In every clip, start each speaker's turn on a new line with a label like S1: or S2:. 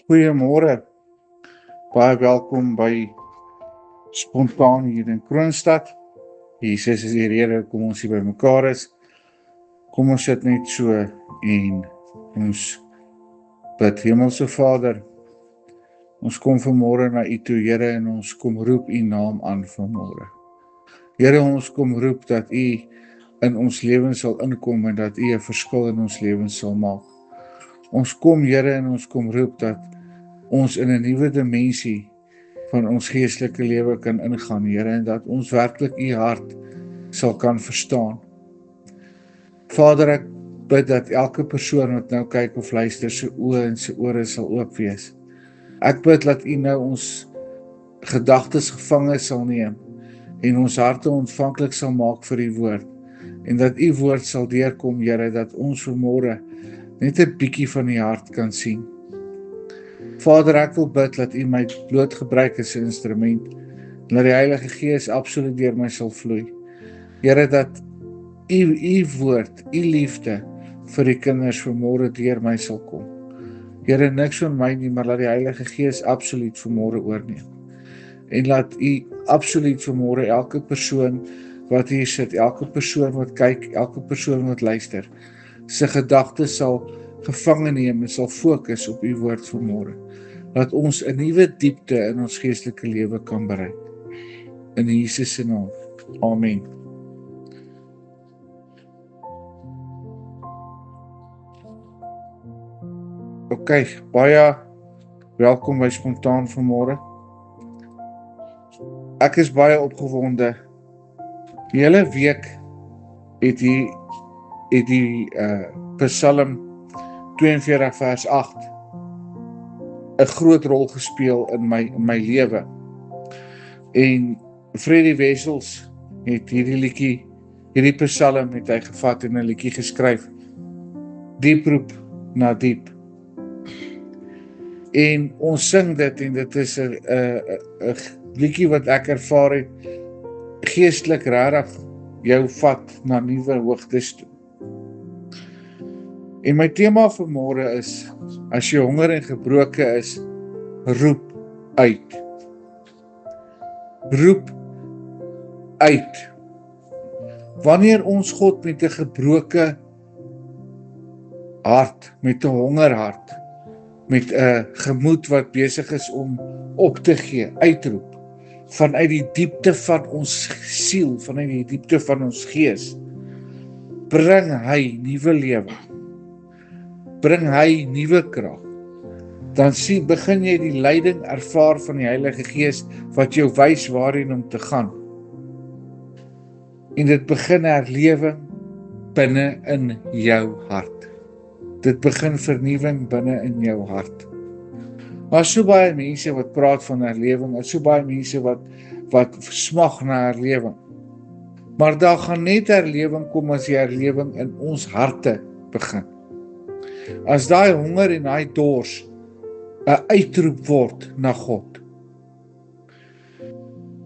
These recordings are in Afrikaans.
S1: Goeiemôre, baie welkom by Spontaan hier in Kroonstad. Jesus is die rede kom ons hier by mekaar is. Kom ons sit net so en ons bid. Hemelse Vader, ons kom vanmôre na U toe, Here, en ons kom roep U naam aan vanmôre. Here, ons kom roep dat U in ons lewens sal inkom en dat U 'n verskil in ons lewens sal maak. Ons kom, Here, en ons kom roep dat ons in 'n nuwe dimensie van ons geestelike lewe kan ingaan, Here, en dat ons werklik U hart sal kan verstaan. Vader, ek bid dat elke persoon wat nou kyk of luister, sy oë en sy ore sal oop wees. Ek bid dat U nou ons gedagtes gevange sal neem en ons harte ontvanklik sal maak vir U woord, en dat U woord sal deurkom, Here, dat ons vanmôre net 'n bietjie van U hart kan sien. Vader, ek wil bid dat U my bloot gebruik as 'n instrument, en dat die Heilige Gees absoluut deur my sal vloei. Here, dat U woord, U liefde vir die kinders vanmôre deur my sal kom. Here, niks van my nie, maar laat die Heilige Gees absoluut vanmôre oorneem. En laat U absoluut vanmôre elke persoon wat hier sit, elke persoon wat kyk, elke persoon wat luister, sy gedagtes sal gevange neem en sal fokus op U woord vanmôre. Dat ons 'n nuwe diepte in ons geestelike lewe kan bereik. In Jesus se naam. Amen. OK, baie welkom by Spontaan vanmôre. Ek is baie opgewonde. Die hele week het die Psalm 42 vers 8 'n groot rol gespeel in my lewe. En Freddie Wessels het hierdie Psalm het hy gevat en 'n liedjie geskryf. Diep roep na diep. En ons sing dit, en dit is 'n liedjie wat ek ervaar het, geestelik regtig jou vat na nuwe hoogtes toe. En my tema vanmôre is, as jy honger en gebroken is, roep uit. Roep uit. Wanneer ons God met 'n gebroke hart, met 'n hongerhart, met 'n gemoed wat besig is om op te gee, uitroep, vanuit die diepte van ons siel, vanuit die diepte van ons gees, bring hy nuwe lewe. Bring hy nuwe krag. Dan begin jy die leiding ervaar van die Heilige Gees wat jou wys waarheen om te gaan. En dit begin herlewing binne in jou hart. Dit begin vernuwing binne in jou hart. Maar so baie mense wat praat van herlewing, en so baie mense wat smag na herlewing. Maar daar gaan net herlewing kom as die herlewing in ons harte begin. As daai honger en daai dors 'n uitroep word na God.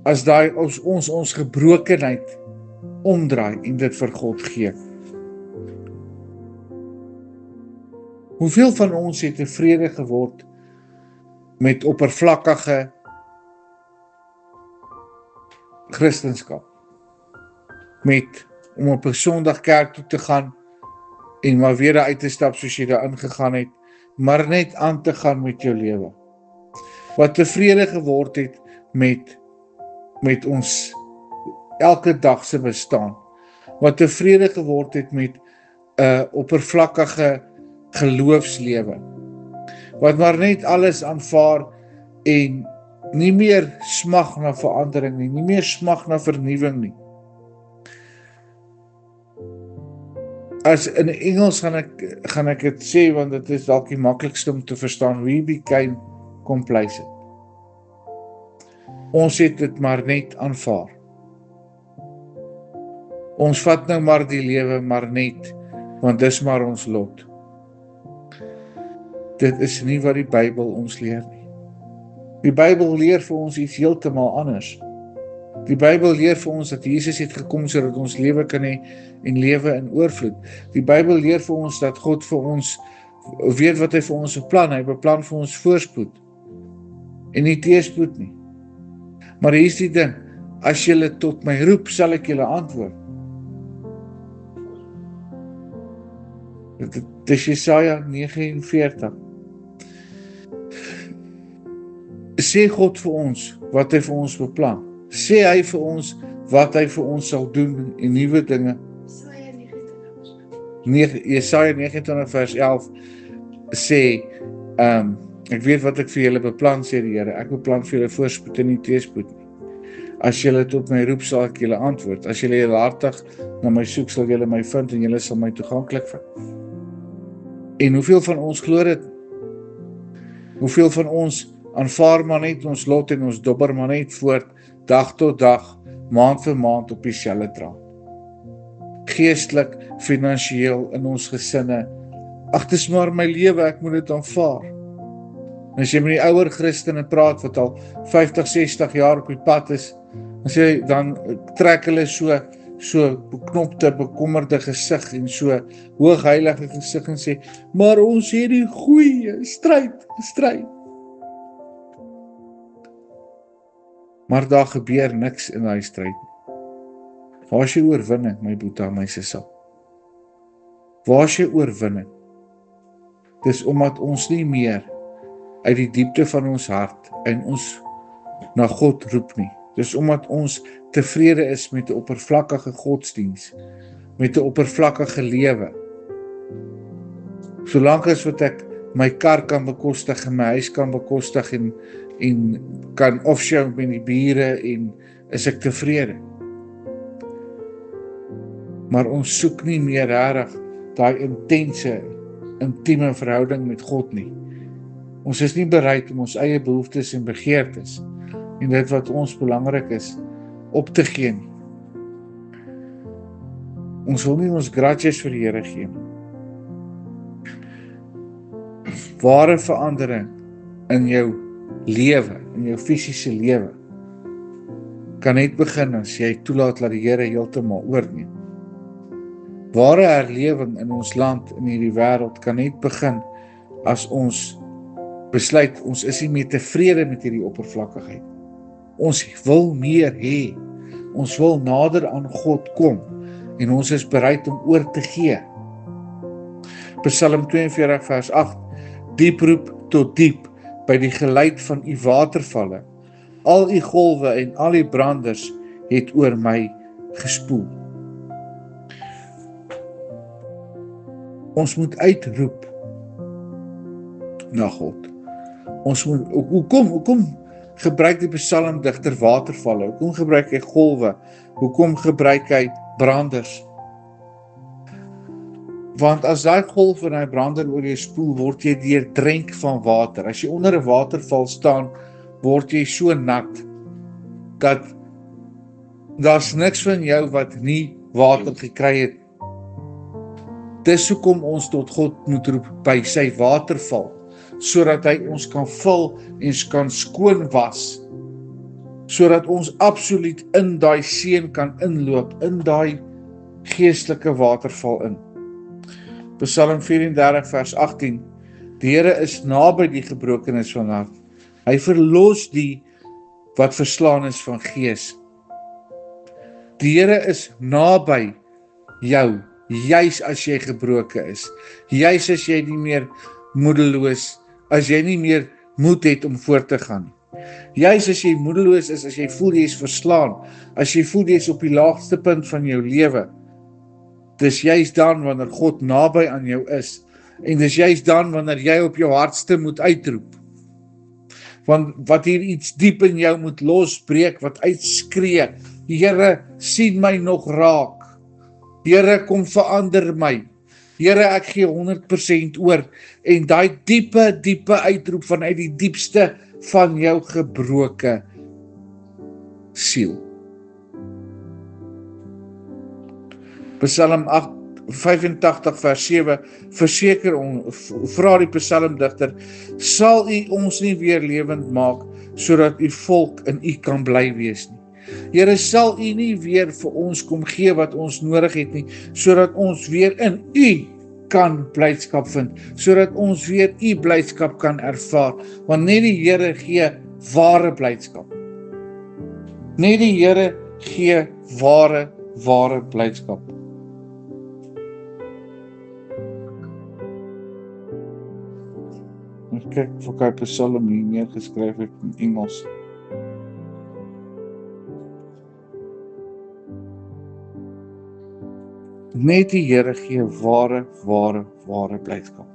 S1: As daai ons gebrokenheid omdraai en dit vir God gee. Hoeveel van ons het tevrede geword met oppervlakkige Christendom? Met om op 'n Sondag kerk toe te gaan en maar weer uit te stap soos jy daar ingegaan het, maar net aan te gaan met jou lewe. Wat tevrede geword het met ons elke dag se bestaan. Wat tevrede geword het met 'n oppervlakkige geloofslewe. Wat maar net alles aanvaar en nie meer smag na verandering nie meer smag na vernuwing nie. As in Engels gaan ek dit sê, want dit is dalk die maklikste om te verstaan. We became complacent. Ons het dit maar net aanvaar. Ons vat nou maar die lewe maar net, want dis maar ons lot. Dit is nie wat die Bybel ons leer nie. Die Bybel leer vir ons iets heeltemal anders. Die Bybel leer vir ons dat Jesus het gekom sodat ons lewe kan hê en lewe in oorvloed. Die Bybel leer vir ons dat God vir ons weet wat hy vir ons beplan. Hy beplan vir ons voorspoed en nie teëspoed nie. Maar hier is die ding, as julle tot my roep, sal ek julle antwoord. Dit is Jesaja 49. Sê God vir ons wat hy vir ons beplan. Sê hy vir ons wat hy vir ons sal doen en nuwe dinge. Jesaja 29 vers 11 sê, ek weet wat ek vir julle beplan, sê die Here, ek beplan vir julle voorspoed en nie teëspoed nie. As julle tot my roep, sal ek julle antwoord. As julle heelhartig na my soek, sal julle my vind en julle sal my toeganklik vind. En hoeveel van ons glo dit? Hoeveel van ons aanvaar maar net ons lot en ons dobber maar net voort, dag tot dag, maand vir maand op dieselfde draad. Geestelik, finansiëel, in ons gesinne. Ag, dis maar my lewe, ek moet dit aanvaar. En as jy met die ouer Christene praat wat al 50, 60 jaar op die pad is, dan trek hulle so beknopte, bekommerde gesig en so hoogheilige gesig en sê, maar ons het die goeie stryd. Maar daar gebeur niks in daai stryd. Waar is jy oorwinning, my boeta, my sissa? Waar is jy oorwinning? Dis omdat ons nie meer uit die diepte van ons hart en ons na God roep nie. Dis omdat ons tevrede is met 'n oppervlakkige godsdiens, met 'n oppervlakkige lewe. Solank as wat ek my kar kan bekostig en my huis kan bekostig en kan offshow met die bure en is ek tevrede. Maar ons soek nie meer regtig daai intense, intieme verhouding met God nie. Ons is nie bereid om ons eie behoeftes en begeertes en dit wat ons belangrik is, op te gee nie. Ons wil nie ons grudges vir die Here gee nie. Ware verandering in jou lewe, in jou fisiese lewe, kan net begin as jy toelaat dat die Here heeltemal oorneem. Ware herlewing in ons land, in hierdie wêreld, kan net begin as ons besluit, ons is nie meer tevrede met hierdie oppervlakkigheid. Ons wil meer hê. Ons wil nader aan God kom en ons is bereid om oor te gee. Psalm 42 vers 8: Diep roep tot diep by die geluid van u watervalle. Al u golwe en al u branders het oor my gespoel. Ons moet uitroep na God. Ons moet, hoekom gebruik die psalmdigter watervalle? Hoekom gebruik hy golwe? Hoekom gebruik hy branders? Want as daai golf en daai brander oor jou spoel, word jy deurdrenk van water. As jy onder 'n waterval staan, word jy so nat, dat daar's niks van jou wat nie water gekry het. Dis hoekom ons tot God moet roep by sy waterval, sodat hy ons kan vul en kan skoon was, sodat ons absoluut in daai seën kan inloop, in daai geestelike waterval in. Psalm 34 vers 18: Die Here is naby die gebrokenes van hart. Hy verlos die wat verslaan is van gees. Die Here is naby jou, juis as jy gebroken is, juis as jy nie meer moedeloos, as jy nie meer moed het om voort te gaan. Juis as jy moedeloos is, as jy voel jy is verslaan, as jy voel jy is op die laagste punt van jou lewe, dis juist dan wanneer God naby aan jou is, en dis juist dan wanneer jy op jou hartste moet uitroep. Want wat hier iets diep in jou moet losbreek, wat uitskree: Here, sien my nog raak. Here, kom verander my. Here, ek gee 100% oor. En daai diepe uitroep vanuit die diepste van jou gebroke siel. Psalm 85 vers 7 verseker vra die psalmdigter: sal u ons nie weer lewend maak, sodat u volk in u kan bly wees nie? Here, sal u nie weer vir ons kom gee wat ons nodig het nie, sodat ons weer in u kan blydskap vind, sodat ons weer U blydskap kan ervaar, want net die Here gee ware blydskap. Net die Here gee ware blydskap. Ek kyk of ek 'n Psalm hier neergeskryf het in Engels. Net die Here gee ware blydskap.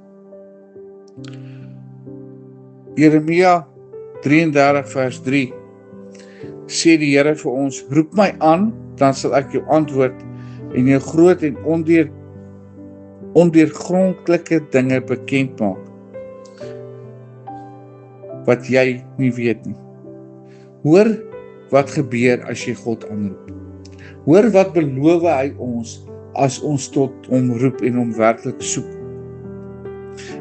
S1: Jeremia 33 vers 3 sê die Here vir ons, roep my aan, dan sal ek jou antwoord en jou groot en ondeurgrondelike dinge bekend maak, wat jy nie weet nie. Hoor wat gebeur as jy God aanroep. Hoor wat beloof hy ons as ons tot hom roep en hom werklik soek.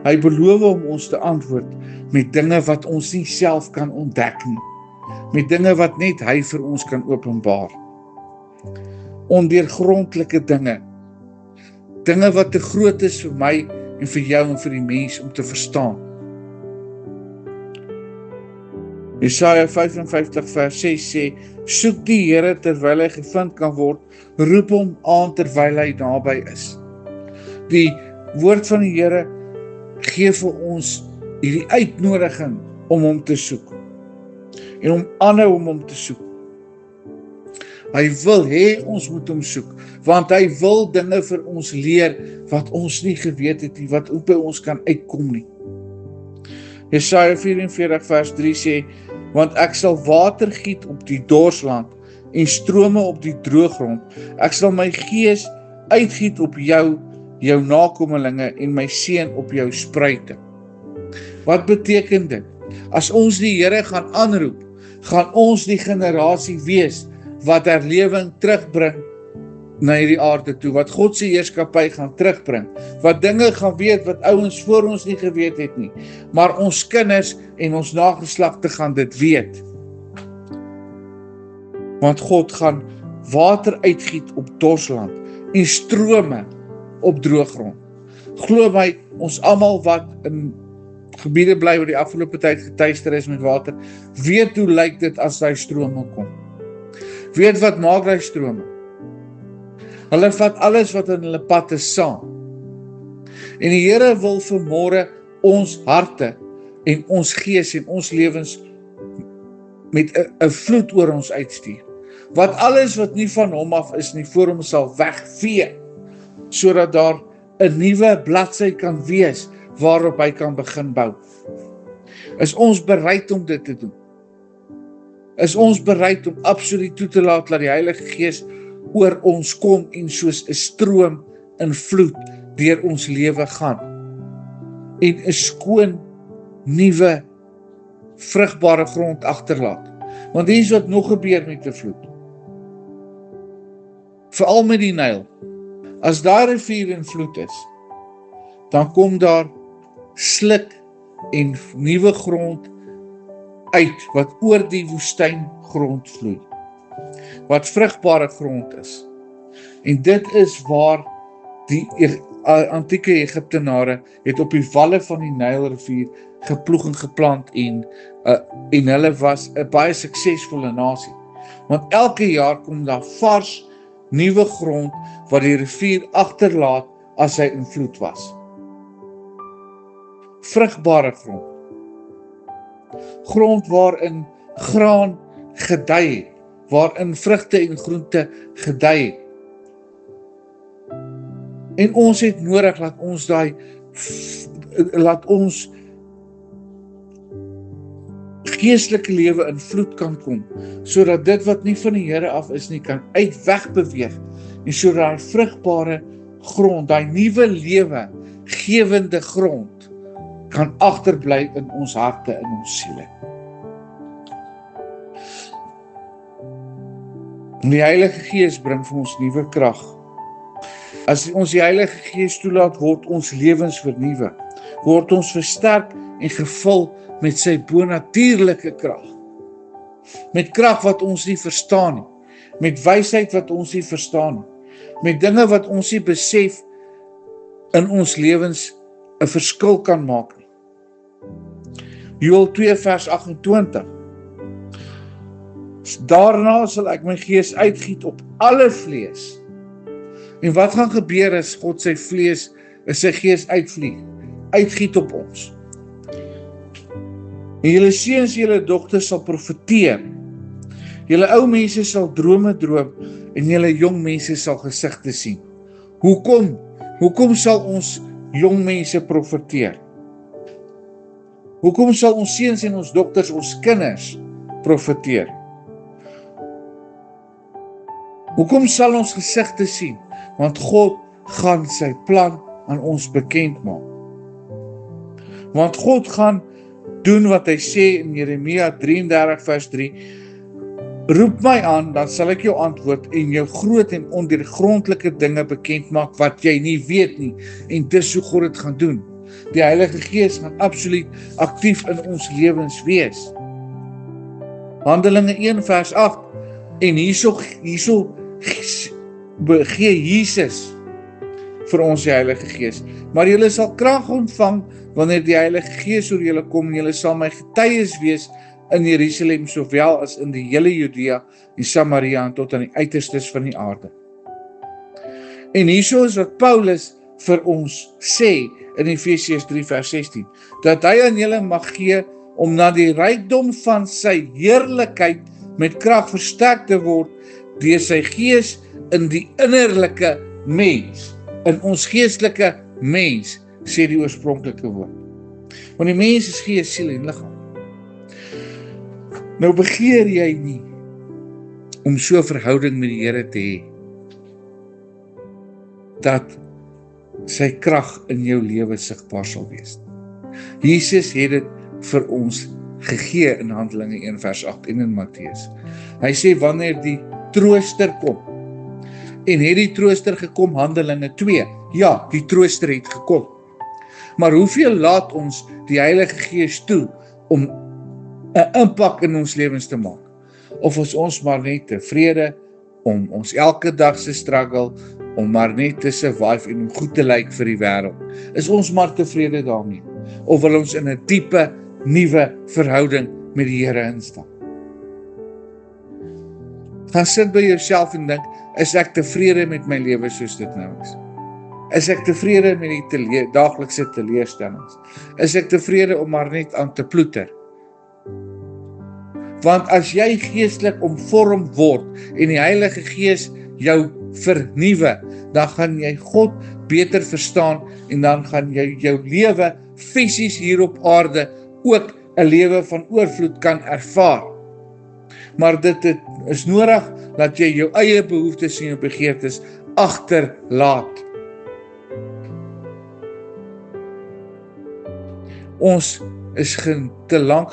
S1: Hy beloof om ons te antwoord met dinge wat ons nie self kan ontdek nie, met dinge wat net hy vir ons kan openbaar. Ondeurgrondelike dinge, dinge wat te groot is vir my en vir jou en vir die mens om te verstaan. Jesaja 55 vers 6 sê, soek die Here terwyl hy gevind kan word, roep hom aan terwyl hy naby is. Die woord van die Here gee vir ons hierdie uitnodiging om hom te soek en om aanhou om hom te soek. Hy wil hê ons moet hom soek, want hy wil dinge vir ons leer wat ons nie geweet het nie, wat ook by ons kan uitkom nie. Jesaja 44 vers 3 sê, want ek sal water giet op die dorsland en strome op die droëgrond. Ek sal my gees uitgiet op jou nakomelinge en my seën op jou spruite. Wat beteken dit? As ons die Here gaan aanroep, gaan ons die generasie wees wat herlewing terugbring na hierdie aarde toe, wat God se heerskappy gaan terugbring, wat dinge gaan weet wat ouens voor ons nie geweet het nie, maar ons kinders en ons nageslagte gaan dit weet. Want God gaan water uitgiet op dorsland en strome op droëgrond. Glo my, ons almal wat in gebiede bly waar die afgelope tyd getuister is met water, weet hoe lyk dit as daai strome kom. Weet wat maak daai strome? Hulle vat alles wat in hulle pad is saam. En die Here wil vanmôre ons harte en ons gees en ons lewens met 'n vloed oor ons uitstuur. Wat alles wat nie van hom af is nie, voor hom sal wegvee, sodat daar 'n nuwe bladsy kan wees waarop hy kan begin bou. Is ons bereid om dit te doen? Is ons bereid om absoluut toe te laat dat die Heilige Gees oor ons kom en soos 'n stroom in vloed deur ons lewe gaan en 'n skoon, nuwe, vrugbare grond agterlaat? Want hier is wat nog gebeur met 'n vloed. Veral met die Nyl. As daar 'n rivier in vloed is, dan kom daar sluk en nuwe grond uit wat oor die woestyngrond vloei, wat vrugbare grond is. En dit is waar die antieke Egiptenare het op die walle van die Nylrivier geploeg en geplant en hulle was 'n baie suksesvolle nasie. Want elke jaar kom daar vars, nuwe grond wat die rivier agterlaat as hy in vloed was. Vrugbare grond. Grond waarin graan gedei het, waarin vrugte en groente gedei het. En ons het nodig laat ons geestelike lewe in vloed kan kom, sodat dit wat nie van die Here af is nie, kan uitwegbeweeg, en sodat daar vrugbare grond, daai nuwe lewe gewende grond, kan agterbly in ons harte, in ons siele. En die Heilige Gees bring vir ons nuwe krag. As ons die Heilige Gees toelaat, word ons lewens vernuwe, word ons versterk en gevul met sy bonatuurlike krag. Met krag wat ons nie verstaan nie, met wysheid wat ons nie verstaan nie, met dinge wat ons nie besef in ons lewens 'n verskil kan maak nie. Joël 2 vers 28. Daarna sal ek my gees uitgiet op alle vlees. En wat gaan gebeur as God sy gees uitgiet op ons? En julle seuns en julle dogters sal profeteer. Julle ou mense sal drome droom en julle jong mense sal gesigte sien. Hoekom? Hoekom sal ons jong mense profeteer? Hoekom sal ons seuns en ons dogters, ons kinders profeteer? Hoekom sal ons gesigte sien? Want God gaan sy plan aan ons bekend maak. Want God gaan doen wat hy sê in Jeremia 33 vers 3. Roep my aan, dan sal ek jou antwoord en jou groot en ondeurgrondelike dinge bekend maak wat jy nie weet nie. En dis hoe God dit gaan doen. Die Heilige Gees gaan absoluut aktief in ons lewens wees. Handelinge 1 vers 8. En hierso gee Jesus vir ons die Heilige Gees. Maar julle sal krag ontvang wanneer die Heilige Gees oor julle kom en julle sal my getuies wees in Jerusalem sowel as in die hele Judea en Samaria en tot aan die uiterstes van die aarde. En hierso is wat Paulus vir ons sê in Efesiërs 3 vers 16, dat hy aan julle mag gee om na die rykdom van sy heerlikheid met krag versterk te word deur sy gees in die innerlike mens, in ons geestelike mens, sê die oorspronklike woord. Want die mens is gees, siel en liggaam. Nou begeer jy nie om so 'n verhouding met die Here te hê, dat sy krag in jou lewe sigbaar sal wees. Jesus het dit vir ons gegee in Handelinge 1 vers 8 en in Matteus. Hy sê wanneer die trooster kom, en het die trooster gekom, Handelinge 2, ja, die trooster het gekom. Maar hoeveel laat ons die Heilige Gees toe om 'n impak in ons lewens te maak? Of is ons maar net tevrede om ons elke dag se struggle, om maar net te survive en om goed te lyk vir die wêreld? Is ons maar tevrede daarmee? Of wil ons in 'n diepe, nuwe verhouding met die Here instap? Gaan sit by jouself en dink, is ek tevrede met my lewe soos dit nou is? Is ek tevrede met die daaglikse teleurstellings? Is ek tevrede om maar net aan te ploeter? Want as jy geestelik omvorm word en die Heilige Gees jou vernuwe, dan gaan jy God beter verstaan en dan gaan jy jou lewe fisies hier op aarde ook 'n lewe van oorvloed kan ervaar. Maar dit is nodig dat jy jou eie behoeftes en jou begeertes agterlaat. Ons is te lank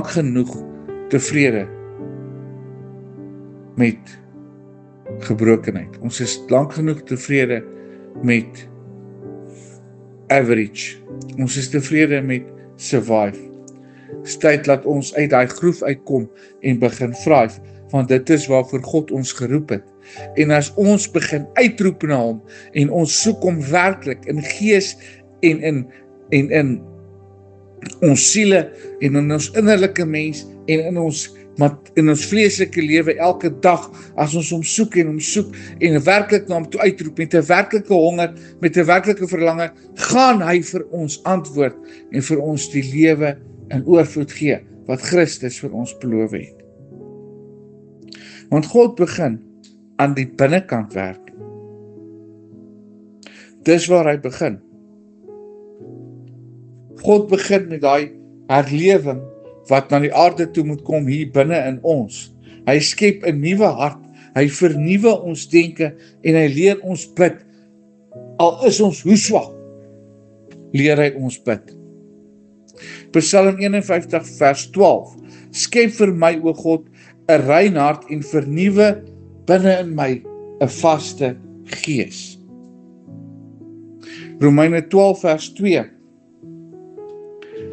S1: genoeg tevrede met gebrokenheid. Ons is lank genoeg tevrede met average. Ons is tevrede met survive. Dis tyd dat ons uit daai groef uitkom en begin vryf, want dit is waarvoor God ons geroep het. En as ons begin uitroep na hom en ons soek hom werklik in gees en in ons siele en in ons innerlike mens en in ons vleeslike lewe elke dag, as ons hom soek en werklik na hom toe uitroep met 'n werklike honger, met 'n werklike verlange, gaan hy vir ons antwoord en vir ons die lewe in oorvloed gee wat Christus vir ons beloof het. Want God begin aan die binnekant werk. Dis waar hy begin. God begin met daai herlewing wat na die aarde toe moet kom hier binne in ons. Hy skep 'n nuwe hart, hy vernuwe ons denke en hy leer ons bid. Al is ons hoe swak, leer hy ons bid. Psalm 51 vers 12. Skep vir my, o God, 'n rein hart en vernuwe binne in my 'n vaste gees. Romeine 12 vers 2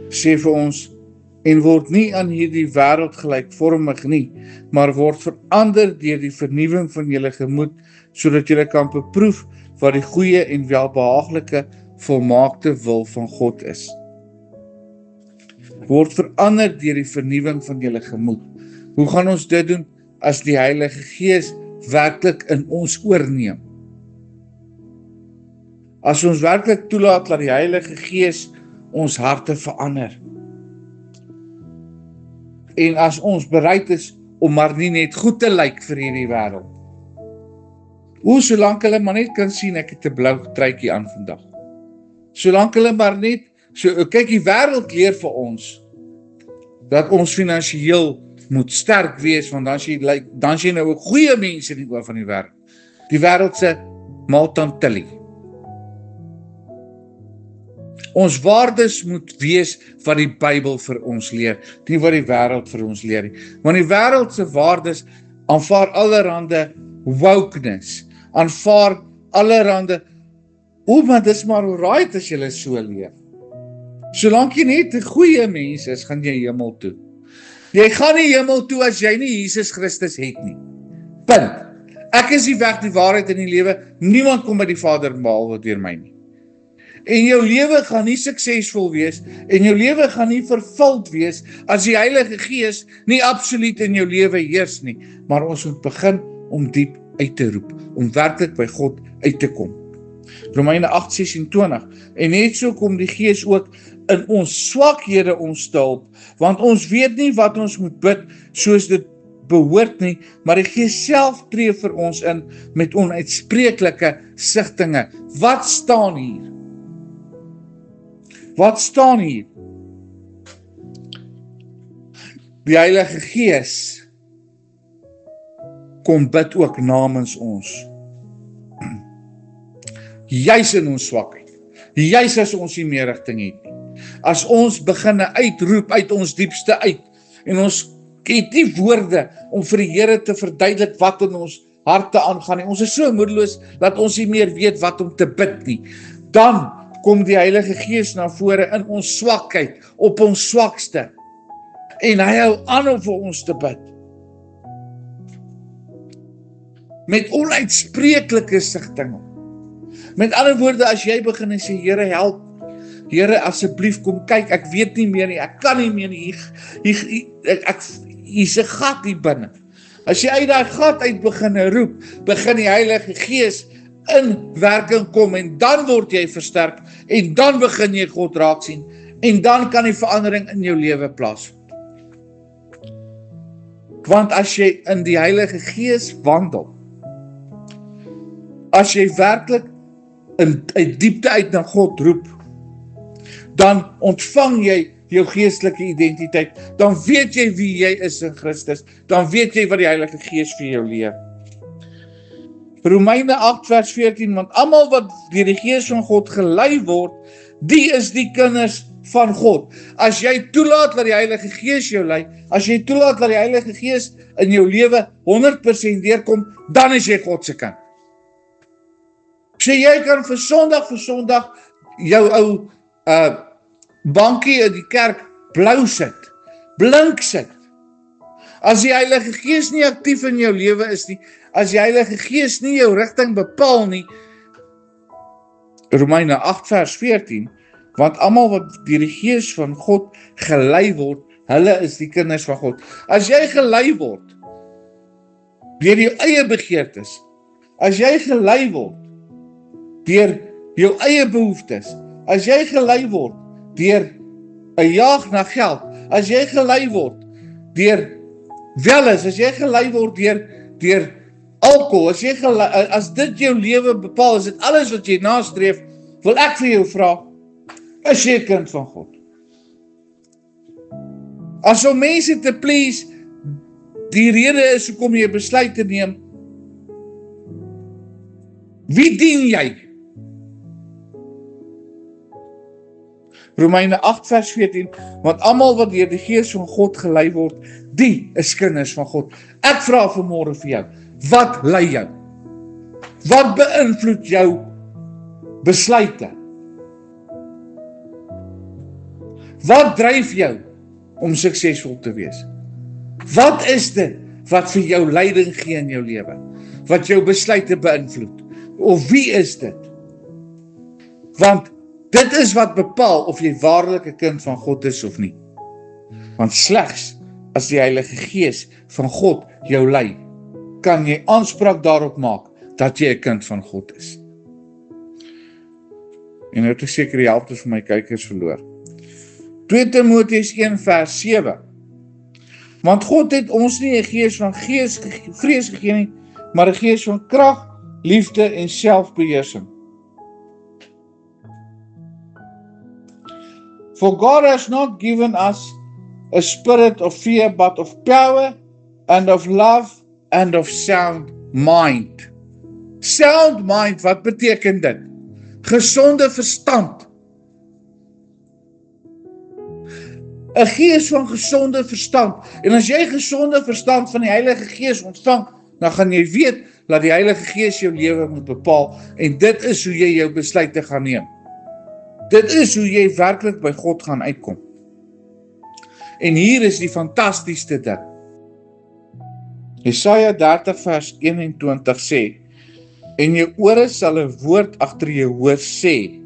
S1: sê vir ons, en word nie aan hierdie wêreld gelykvormig nie, maar word verander deur die vernuwing van julle gemoed, sodat julle kan beproef wat die goeie en welbehaaglijke volmaakte wil van God is. Word verander deur die vernuwing van julle gemoed. Hoe gaan ons dit doen as die Heilige Gees werklik in ons oorneem? As ons werklik toelaat dat die Heilige Gees ons harte verander. En as ons bereid is om maar nie net goed te lyk vir hierdie wêreld. Solank hulle maar net kan sien ek het 'n blou truitjie aan vandag. Solank hulle maar net kyk, die wêreld leer vir ons dat ons finansiëel moet sterk wees, want dan is jy nou 'n goeie mens in die oë van die wêreld. Die wêreld se Maltantilly. Ons waardes moet wees wat die Bybel vir ons leer, nie wat die wêreld vir ons leer nie. Want die wêreld se waardes aanvaar allerhande wokeness, aanvaar allerhande, maar dis maar alright as jy so leef. Solank jy net 'n goeie mens is, gaan jy hemel toe. Jy gaan nie hemel toe as jy nie Jesus Christus het nie. Punt. Ek is die weg, die waarheid en die lewe. Niemand kom by die Vader behalwe deur my nie. En jou lewe gaan nie suksesvol wees, en jou lewe gaan nie vervuld wees, as die Heilige Gees nie absoluut in jou lewe heers nie. Maar ons moet begin om diep uit te roep, om werklik by God uit te kom. Romeine 8:26, en net so kom die Gees ook in ons swakhede ons te help, want ons weet nie wat ons moet bid soos dit behoort nie, maar die Gees self tree vir ons in met onuitspreeklike sigtinge. Wat staan hier? Wat staan hier? Die Heilige Gees kom bid ook namens ons. Juis in ons swakheid. Juis as ons nie meer rigting het nie. As ons begin uitroep uit ons diepste uit, en ons het nie woorde om vir die Here te verduidelik wat in ons harte aangaan nie. Ons is so moedeloos dat ons nie meer weet wat om te bid nie. Dan kom die Heilige Gees na vore in ons swakheid, op ons swakste. En hy hou aan om vir ons te bid. Met onuitspreeklike sigtinge. Met ander woorde, as jy begin en sê, Here help, Here asseblief kom kyk, ek weet nie meer nie, ek kan nie meer nie, hier's 'n gat hier binne. As jy uit daai gat uit begin roep, begin die Heilige Gees in werking kom, en dan word jy versterk, en dan begin jy God raak sien, en dan kan die verandering in jou lewe plaasvind. Want as jy in die Heilige Gees wandel, as jy werklik uit diepte uit na God roep, dan ontvang jy jou geestelike identiteit, dan weet jy wie jy is in Christus, dan weet jy wat die Heilige Gees vir jou leer. Romeine 8:14, want almal wat deur die Gees van God gelei word, die is die kinders van God. As jy toelaat dat die Heilige Gees jou lei, as jy toelaat dat die Heilige Gees in jou lewe 100% deurkom, dan is jy God se kind. So jy kan vir Sondag jou ou bankie in die kerk blou sit, blink sit. As die Heilige Gees nie aktief in jou lewe is nie, as die Heilige Gees nie jou rigting bepaal nie, Romeine 8:14, want almal wat deur die Gees van God gelei word, hulle is die kinders van God. As jy gelei word deur jou eie begeertes, as jy gelei word deur jou eie behoeftes, as jy gelei word deur 'n jaag na geld, as jy gelei word deur welis, as jy gelei word deur alkohol, as dit jou lewe bepaal, is dit alles wat jy nastreef, wil ek vir jou vra, is jy 'n kind van God? As om mense te please die rede is hoekom jy besluit te neem, wie dien jy? Romeine 8:14, want almal wat deur die Gees van God gelei word, die is kinders van God. Ek vra vanmôre vir jou, wat lei jou? Wat beïnvloed jou besluite? Wat dryf jou om suksesvol te wees? Wat is dit wat vir jou leiding gee in jou lewe? Wat jou besluite beïnvloed? Of wie is dit? Want dit is wat bepaal of jy waarlik 'n kind van God is of nie. Want slegs as die Heilige Gees van God jou lei, kan jy aanspraak daarop maak dat jy 'n kind van God is. En nou het ek seker die helfte van my kykers verloor. 2 Timoteus 1 vers 7. Want God het ons nie 'n gees van vrees gegee nie, maar 'n gees van krag, liefde en selfbeheersing. For God has not given us a spirit of fear, but of power and of love and of sound mind. Sound mind, wat beteken dit? Gesonde verstand. 'n Gees van gesonde verstand. En as jy gesonde verstand van die Heilige Gees ontvang, dan gaan jy weet dat die Heilige Gees jou lewe moet bepaal, en dit is hoe jy jou besluite gaan neem. Dit is hoe jy werklik by God gaan uitkom. En hier is die fantastiese ding. Jesaja 30 vers 21 sê, en jou ore sal 'n woord agter jou hoor sê,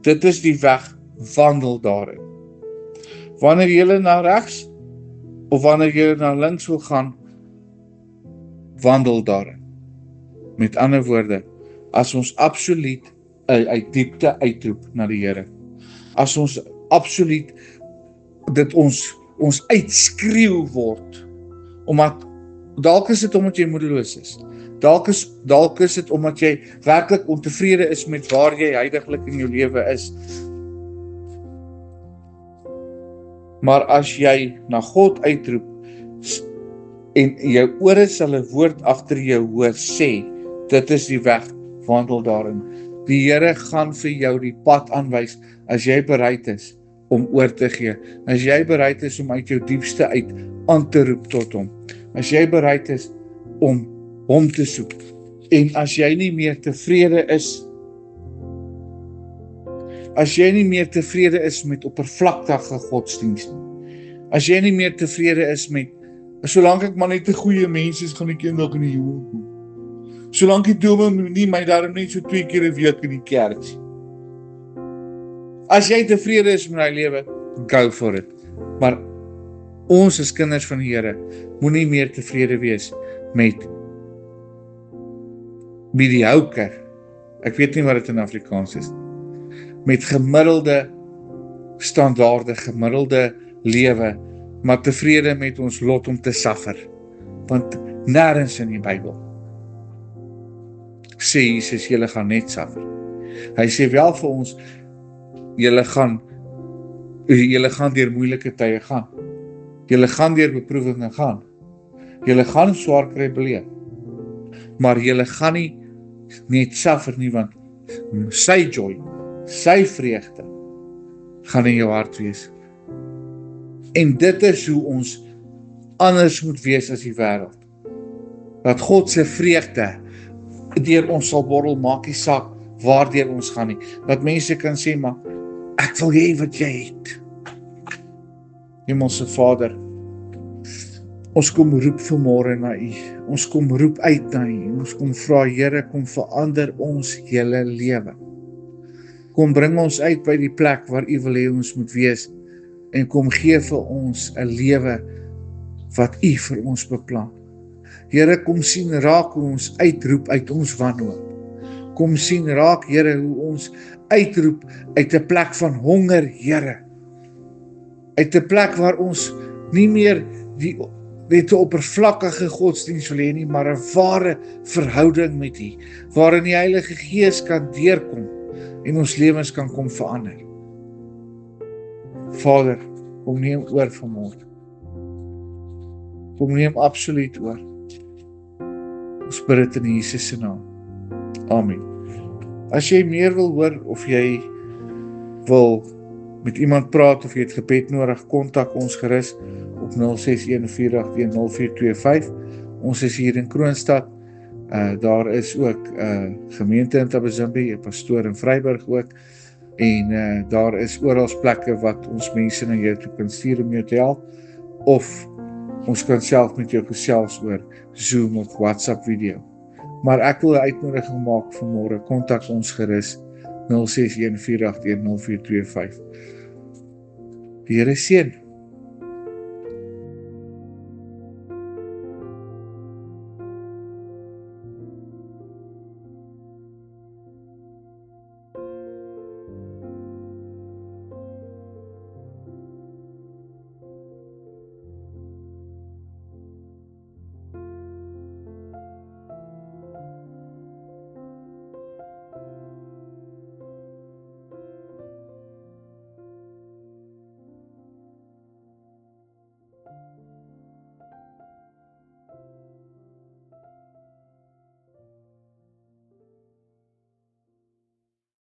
S1: dit is die weg, wandel daarin. Wanneer jy na regs, of wanneer jy na links wil gaan, wandel daarin. Met ander woorde, as ons absoluut uit diepte uitroep na die Here, as ons absoluut dit ons uitskreeu word, omdat dalk is dit omdat jy moedeloos is, dalk is dit omdat jy werklik ontevrede is met waar jy huidiglik in jou lewe is. Maar as jy na God uitroep, en jou ore sal 'n woord agter jou hoor sê, dit is die weg, wandel daarin. Die Here gaan vir jou die pad aanwys, as jy bereid is om oor te gee, as jy bereid is om uit jou diepste uit aan te roep tot hom, as jy bereid is om hom te soek, en as jy nie meer tevrede is, met oppervlakkige godsdienst, as jy nie meer tevrede is met, solank ek maar net 'n goeie mens is, gaan ek eendag in die hemel kom. Solank die dominee nie my daarom net so 2 keer 'n week in die kerk sien. As jy tevrede is met jou lewe, go for it. Maar ons as kinders van die Here, moenie meer tevrede wees met mediocre, ek weet nie wat dit in Afrikaans is, met gemiddelde standaarde, gemiddelde lewe, maar tevrede met ons lot om te suffer. Want nêrens in die Bybel sê Jesus, julle gaan net suffer. Hy sê wel vir ons, julle gaan deur moeilike tye gaan. Julle gaan deur beproewinge gaan. Julle gaan swaar kry beleef. Maar julle gaan nie net suffer nie, want sy joy, sy vreugde gaan in jou hart wees. En dit is hoe ons anders moet wees as die wêreld. Dat God se vreugde deur ons sal borrel, maak nie saak waardeur ons gaan nie. Dat mense kan sê, maar ek wil hê wat jy het. Hemelse Vader, ons kom roep vanmôre na U. Ons kom roep uit na U. Ons kom vra, Here, kom verander ons hele lewe. Kom bring ons uit by die plek waar U wil hê ons moet wees, en kom gee vir ons 'n lewe wat U vir ons beplan. Here, kom sien raak hoe ons uitroep uit ons wanhoop. Kom sien raak, Here, hoe ons uitroep uit 'n plek van honger, Here. Uit 'n plek waar ons nie meer net 'n oppervlakkige godsdienst wil hê nie, maar 'n ware verhouding met U, waarin die Heilige Gees kan deurkom en ons lewens kan kom verander. Vader, kom neem oor vanmôre. Kom neem absoluut oor. Ons bid dit in Jesus se naam. Amen. As jy meer wil hoor, of jy wil met iemand praat, of jy het gebed nodig, kontak ons gerus op 0614810425. Ons is hier in Kroonstad. Daar is ook gemeente in Tabazimbi, 'n pastoor in Vryburg ook. En daar is oral plekke wat ons mense na jou toe kan stuur om jou te help, of ons kan self met jou gesels oor Zoom of WhatsApp video. Maar ek wil 'n uitnodiging maak vanmôre. Kontak ons gerus 061 481 0425. Die Here seën.